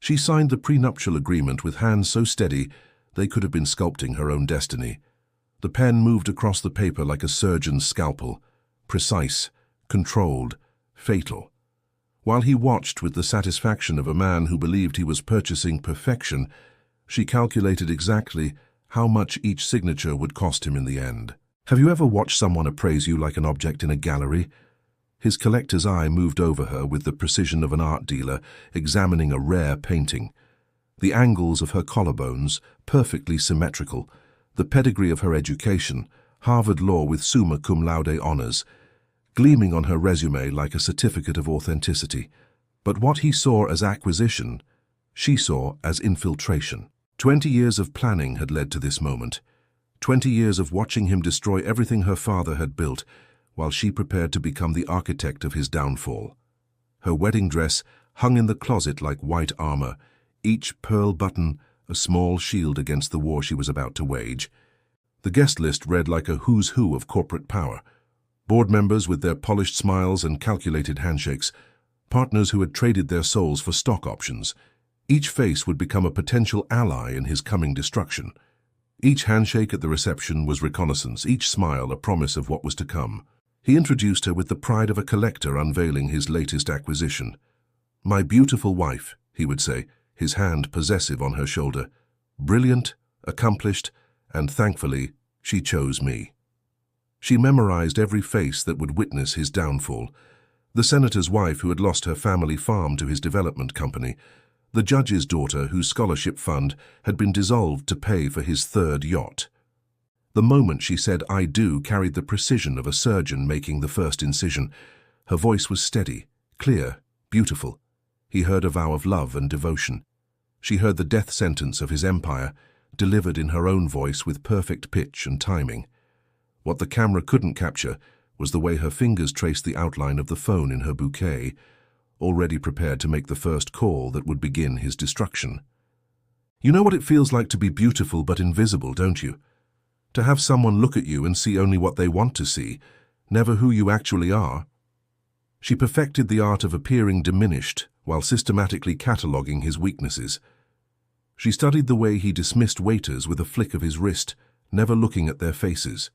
She signed the prenuptial agreement with hands so steady they could have been sculpting her own destiny. The pen moved across the paper like a surgeon's scalpel, precise, controlled, fatal. While he watched with the satisfaction of a man who believed he was purchasing perfection, she calculated exactly how much each signature would cost him in the end. Have you ever watched someone appraise you like an object in a gallery? His collector's eye moved over her with the precision of an art dealer examining a rare painting. The angles of her collarbones, perfectly symmetrical, the pedigree of her education, Harvard Law with summa cum laude honors, gleaming on her resume like a certificate of authenticity. But what he saw as acquisition, she saw as infiltration. 20 years of planning had led to this moment. 20 years of watching him destroy everything her father had built, while she prepared to become the architect of his downfall. Her wedding dress hung in the closet like white armor, each pearl button a small shield against the war she was about to wage. The guest list read like a who's who of corporate power. Board members with their polished smiles and calculated handshakes, partners who had traded their souls for stock options. Each face would become a potential ally in his coming destruction. Each handshake at the reception was reconnaissance, each smile a promise of what was to come. He introduced her with the pride of a collector unveiling his latest acquisition. "My beautiful wife," he would say, his hand possessive on her shoulder. "Brilliant, accomplished, and thankfully, she chose me." She memorized every face that would witness his downfall. The senator's wife who had lost her family farm to his development company, the judge's daughter whose scholarship fund had been dissolved to pay for his third yacht. The moment she said "I do" carried the precision of a surgeon making the first incision. Her voice was steady, clear, beautiful. He heard a vow of love and devotion. She heard the death sentence of his empire, delivered in her own voice with perfect pitch and timing. What the camera couldn't capture was the way her fingers traced the outline of the phone in her bouquet, already prepared to make the first call that would begin his destruction. You know what it feels like to be beautiful but invisible, don't you? To have someone look at you and see only what they want to see, never who you actually are. She perfected the art of appearing diminished while systematically cataloguing his weaknesses. She studied the way he dismissed waiters with a flick of his wrist, never looking at their faces.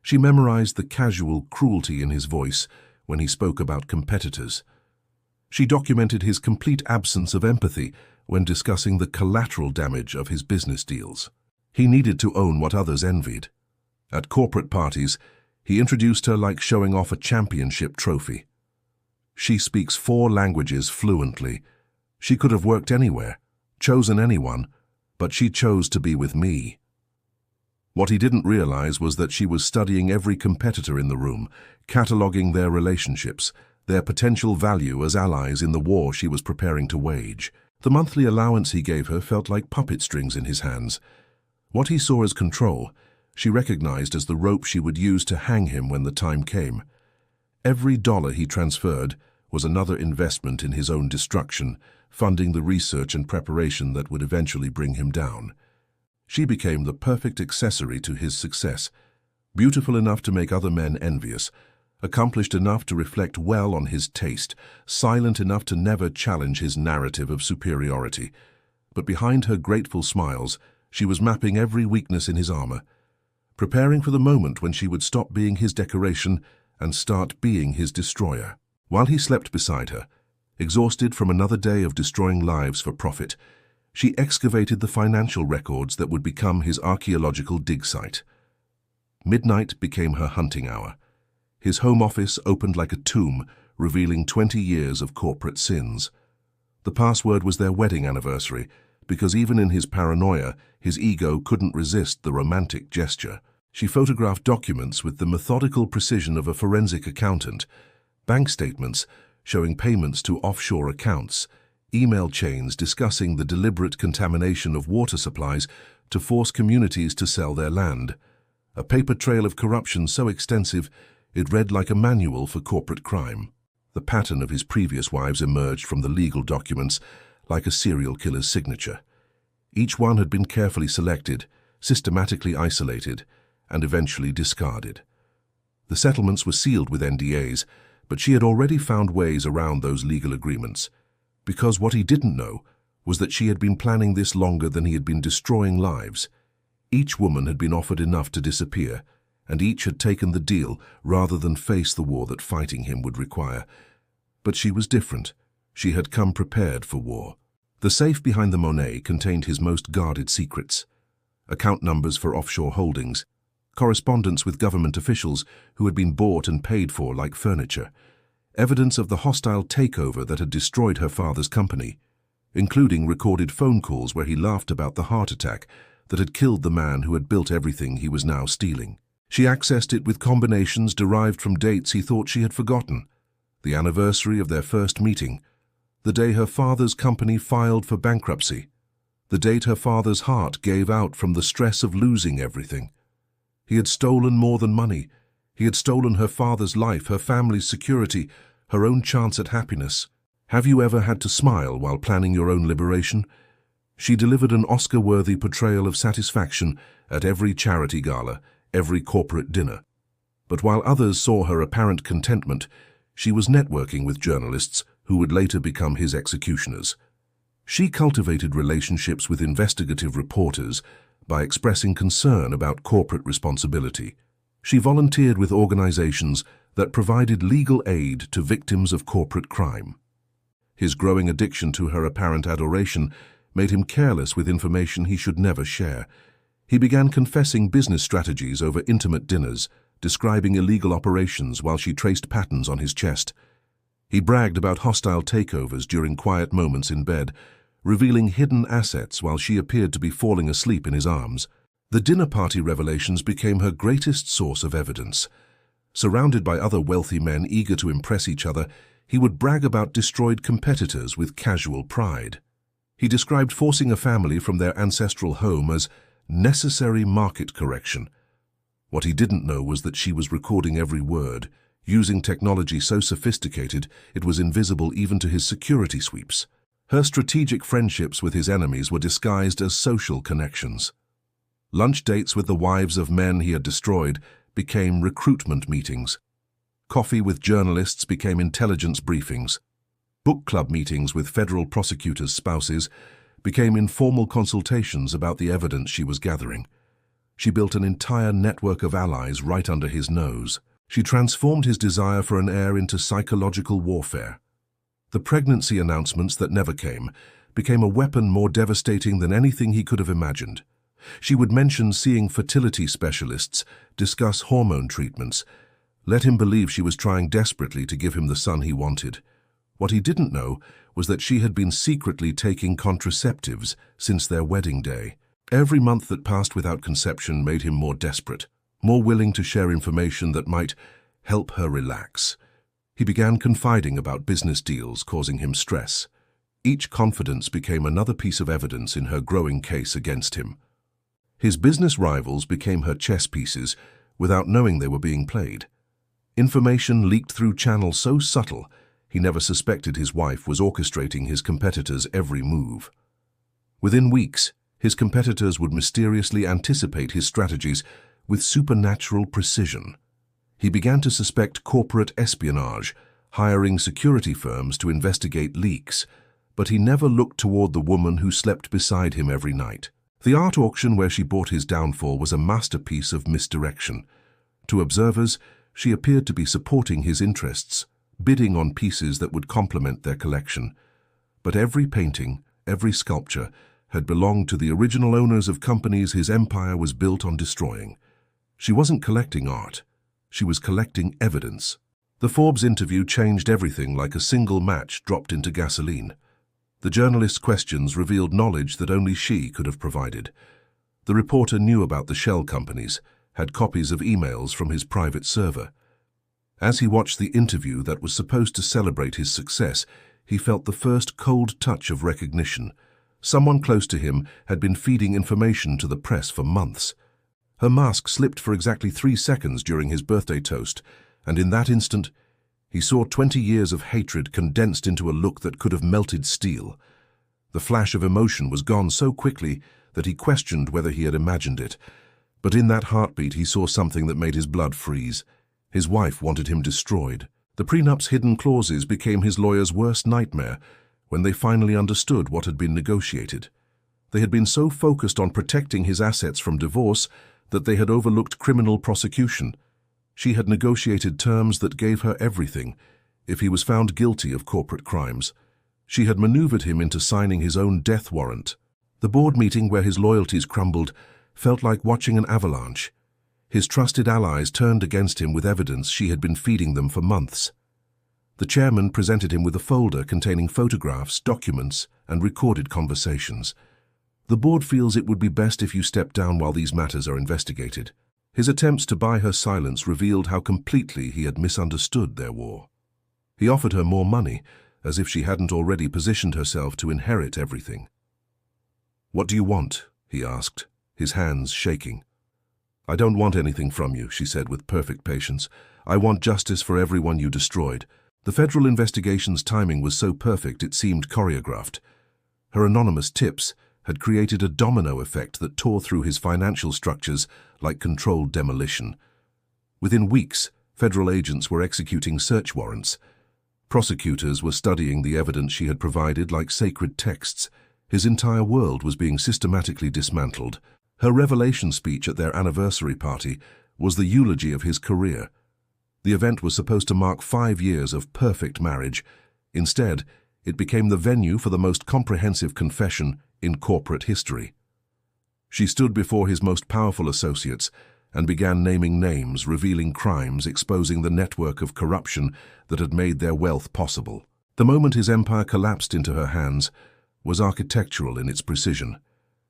She memorized the casual cruelty in his voice when he spoke about competitors. She documented his complete absence of empathy when discussing the collateral damage of his business deals. He needed to own what others envied. At corporate parties, he introduced her like showing off a championship trophy. She speaks 4 languages fluently. She could have worked anywhere, chosen anyone, but she chose to be with me. What he didn't realize was that she was studying every competitor in the room, cataloging their relationships, their potential value as allies in the war she was preparing to wage. The monthly allowance he gave her felt like puppet strings in his hands. What he saw as control, she recognized as the rope she would use to hang him when the time came. Every dollar he transferred was another investment in his own destruction, funding the research and preparation that would eventually bring him down. She became the perfect accessory to his success, beautiful enough to make other men envious, accomplished enough to reflect well on his taste, silent enough to never challenge his narrative of superiority. But behind her grateful smiles, she was mapping every weakness in his armor, preparing for the moment when she would stop being his decoration and start being his destroyer. While he slept beside her, exhausted from another day of destroying lives for profit, she excavated the financial records that would become his archaeological dig site. Midnight became her hunting hour. His home office opened like a tomb, revealing 20 years of corporate sins. The password was their wedding anniversary, because even in his paranoia, his ego couldn't resist the romantic gesture. She photographed documents with the methodical precision of a forensic accountant, bank statements showing payments to offshore accounts, email chains discussing the deliberate contamination of water supplies to force communities to sell their land, a paper trail of corruption so extensive it read like a manual for corporate crime. The pattern of his previous wives emerged from the legal documents like a serial killer's signature. Each one had been carefully selected, systematically isolated, and eventually discarded. The settlements were sealed with NDAs, but she had already found ways around those legal agreements, because what he didn't know was that she had been planning this longer than he had been destroying lives. Each woman had been offered enough to disappear, and each had taken the deal rather than face the war that fighting him would require. But she was different. She had come prepared for war. The safe behind the Monet contained his most guarded secrets: account numbers for offshore holdings, correspondence with government officials who had been bought and paid for like furniture, evidence of the hostile takeover that had destroyed her father's company, including recorded phone calls where he laughed about the heart attack that had killed the man who had built everything he was now stealing. She accessed it with combinations derived from dates he thought she had forgotten: the anniversary of their first meeting, the day her father's company filed for bankruptcy, the date her father's heart gave out from the stress of losing everything. He had stolen more than money. He had stolen her father's life, her family's security, her own chance at happiness. Have you ever had to smile while planning your own liberation? She delivered an Oscar-worthy portrayal of satisfaction at every charity gala, every corporate dinner. But while others saw her apparent contentment, she was networking with journalists who would later become his executioners. She cultivated relationships with investigative reporters by expressing concern about corporate responsibility. She volunteered with organizations that provided legal aid to victims of corporate crime. His growing addiction to her apparent adoration made him careless with information he should never share. He began confessing business strategies over intimate dinners, describing illegal operations while she traced patterns on his chest. He bragged about hostile takeovers during quiet moments in bed, revealing hidden assets while she appeared to be falling asleep in his arms. The dinner party revelations became her greatest source of evidence. Surrounded by other wealthy men eager to impress each other, he would brag about destroyed competitors with casual pride. He described forcing a family from their ancestral home as necessary market correction. What he didn't know was that she was recording every word, using technology so sophisticated it was invisible even to his security sweeps. Her strategic friendships with his enemies were disguised as social connections. Lunch dates with the wives of men he had destroyed became recruitment meetings. Coffee with journalists became intelligence briefings. Book club meetings with federal prosecutors' spouses became informal consultations about the evidence she was gathering. She built an entire network of allies right under his nose. She transformed his desire for an heir into psychological warfare. The pregnancy announcements that never came became a weapon more devastating than anything he could have imagined. She would mention seeing fertility specialists, discuss hormone treatments, let him believe she was trying desperately to give him the son he wanted. What he didn't know was that she had been secretly taking contraceptives since their wedding day. Every month that passed without conception made him more desperate, more willing to share information that might help her relax. He began confiding about business deals, causing him stress. Each confidence became another piece of evidence in her growing case against him. His business rivals became her chess pieces without knowing they were being played. Information leaked through channels so subtle he never suspected his wife was orchestrating his competitors' every move. Within weeks, his competitors would mysteriously anticipate his strategies with supernatural precision. He began to suspect corporate espionage, hiring security firms to investigate leaks, but he never looked toward the woman who slept beside him every night. The art auction where she bought his downfall was a masterpiece of misdirection. To observers, she appeared to be supporting his interests, bidding on pieces that would complement their collection. But every painting, every sculpture, had belonged to the original owners of companies his empire was built on destroying. She wasn't collecting art. She was collecting evidence. The Forbes interview changed everything like a single match dropped into gasoline. The journalist's questions revealed knowledge that only she could have provided. The reporter knew about the shell companies, had copies of emails from his private server. As he watched the interview that was supposed to celebrate his success, he felt the first cold touch of recognition. Someone close to him had been feeding information to the press for months. Her mask slipped for exactly 3 seconds during his birthday toast, and in that instant, he saw 20 years of hatred condensed into a look that could have melted steel. The flash of emotion was gone so quickly that he questioned whether he had imagined it. But in that heartbeat he saw something that made his blood freeze. His wife wanted him destroyed. The prenup's hidden clauses became his lawyer's worst nightmare. when they finally understood what had been negotiated. They had been so focused on protecting his assets from divorce that they had overlooked criminal prosecution. She had negotiated terms that gave her everything if he was found guilty of corporate crimes. She had maneuvered him into signing his own death warrant. The board meeting where his loyalties crumbled felt like watching an avalanche. His trusted allies turned against him with evidence she had been feeding them for months. The chairman presented him with a folder containing photographs, documents, and recorded conversations. The board feels it would be best if you step down while these matters are investigated. His attempts to buy her silence revealed how completely he had misunderstood their war. He offered her more money, as if she hadn't already positioned herself to inherit everything. "What do you want?" he asked, his hands shaking. "I don't want anything from you," she said with perfect patience. "I want justice for everyone you destroyed." The federal investigation's timing was so perfect it seemed choreographed. Her anonymous tips had created a domino effect that tore through his financial structures like controlled demolition. Within weeks, federal agents were executing search warrants. Prosecutors were studying the evidence she had provided like sacred texts. His entire world was being systematically dismantled. Her revelation speech at their anniversary party was the eulogy of his career. The event was supposed to mark 5 years of perfect marriage. Instead, it became the venue for the most comprehensive confession in corporate history. She stood before his most powerful associates and began naming names, revealing crimes, exposing the network of corruption that had made their wealth possible. The moment his empire collapsed into her hands was architectural in its precision.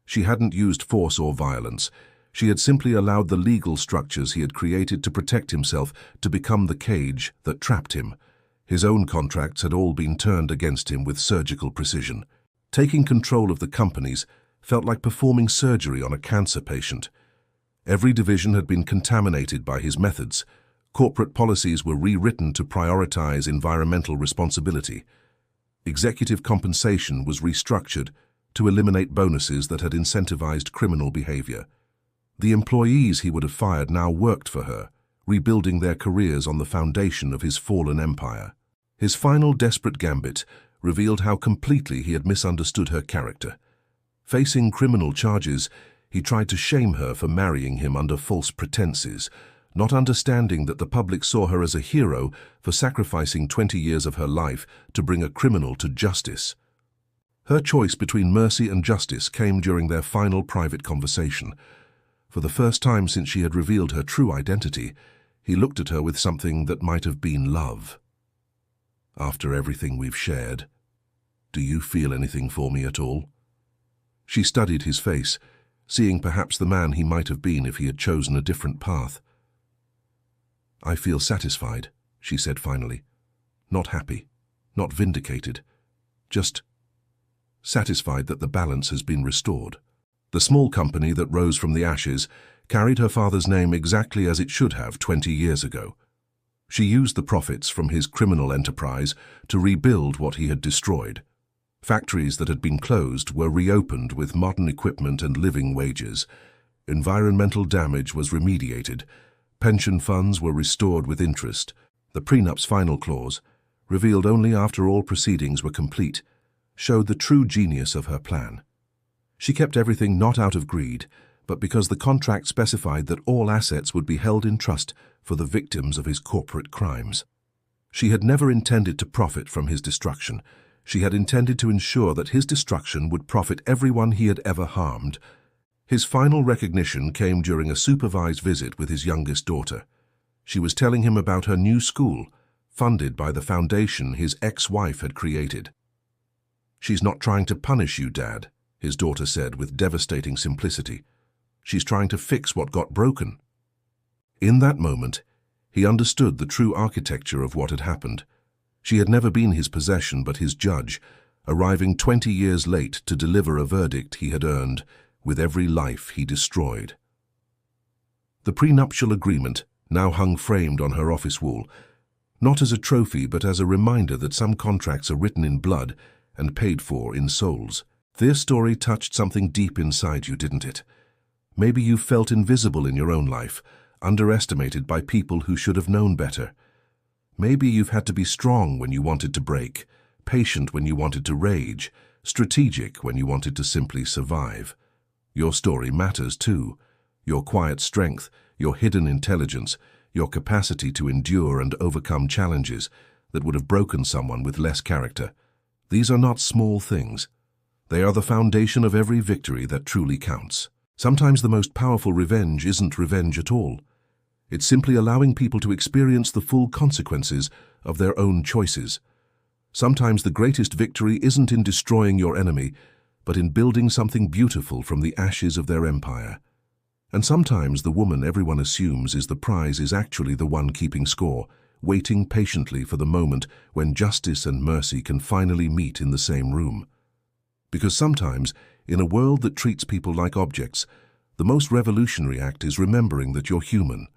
She hadn't used force or violence. She had simply allowed the legal structures he had created to protect himself to become the cage that trapped him. His own contracts had all been turned against him with surgical precision. Taking control of the companies felt like performing surgery on a cancer patient. Every division had been contaminated by his methods. Corporate policies were rewritten to prioritize environmental responsibility. Executive compensation was restructured to eliminate bonuses that had incentivized criminal behavior. The employees he would have fired now worked for her, rebuilding their careers on the foundation of his fallen empire. His final desperate gambit revealed how completely he had misunderstood her character. Facing criminal charges, he tried to shame her for marrying him under false pretenses, not understanding that the public saw her as a hero for sacrificing 20 years of her life to bring a criminal to justice. Her choice between mercy and justice came during their final private conversation. For the first time since she had revealed her true identity, he looked at her with something that might have been love. "After everything we've shared, do you feel anything for me at all?" She studied his face, seeing perhaps the man he might have been if he had chosen a different path. "I feel satisfied," she said finally. "Not happy, not vindicated, just satisfied that the balance has been restored." The small company that rose from the ashes carried her father's name exactly as it should have 20 years ago. She used the profits from his criminal enterprise to rebuild what he had destroyed. Factories that had been closed were reopened with modern equipment and living wages. Environmental damage was remediated. Pension funds were restored with interest. The prenup's final clause, revealed only after all proceedings were complete, showed the true genius of her plan. She kept everything not out of greed, but because the contract specified that all assets would be held in trust for the victims of his corporate crimes. She had never intended to profit from his destruction. She had intended to ensure that his destruction would profit everyone he had ever harmed. His final recognition came during a supervised visit with his youngest daughter. She was telling him about her new school, funded by the foundation his ex-wife had created. "She's not trying to punish you, Dad," his daughter said with devastating simplicity. "She's trying to fix what got broken." In that moment, he understood the true architecture of what had happened. She had never been his possession but his judge, arriving 20 years late to deliver a verdict he had earned with every life he destroyed. The prenuptial agreement now hung framed on her office wall, not as a trophy but as a reminder that some contracts are written in blood and paid for in souls. This story touched something deep inside you, didn't it? Maybe you felt invisible in your own life, underestimated by people who should have known better. Maybe you've had to be strong when you wanted to break, patient when you wanted to rage, strategic when you wanted to simply survive. Your story matters too. Your quiet strength, your hidden intelligence, your capacity to endure and overcome challenges that would have broken someone with less character. These are not small things. They are the foundation of every victory that truly counts. Sometimes the most powerful revenge isn't revenge at all. It's simply allowing people to experience the full consequences of their own choices. Sometimes the greatest victory isn't in destroying your enemy, but in building something beautiful from the ashes of their empire. And sometimes the woman everyone assumes is the prize is actually the one keeping score, waiting patiently for the moment when justice and mercy can finally meet in the same room. Because sometimes, in a world that treats people like objects, the most revolutionary act is remembering that you're human,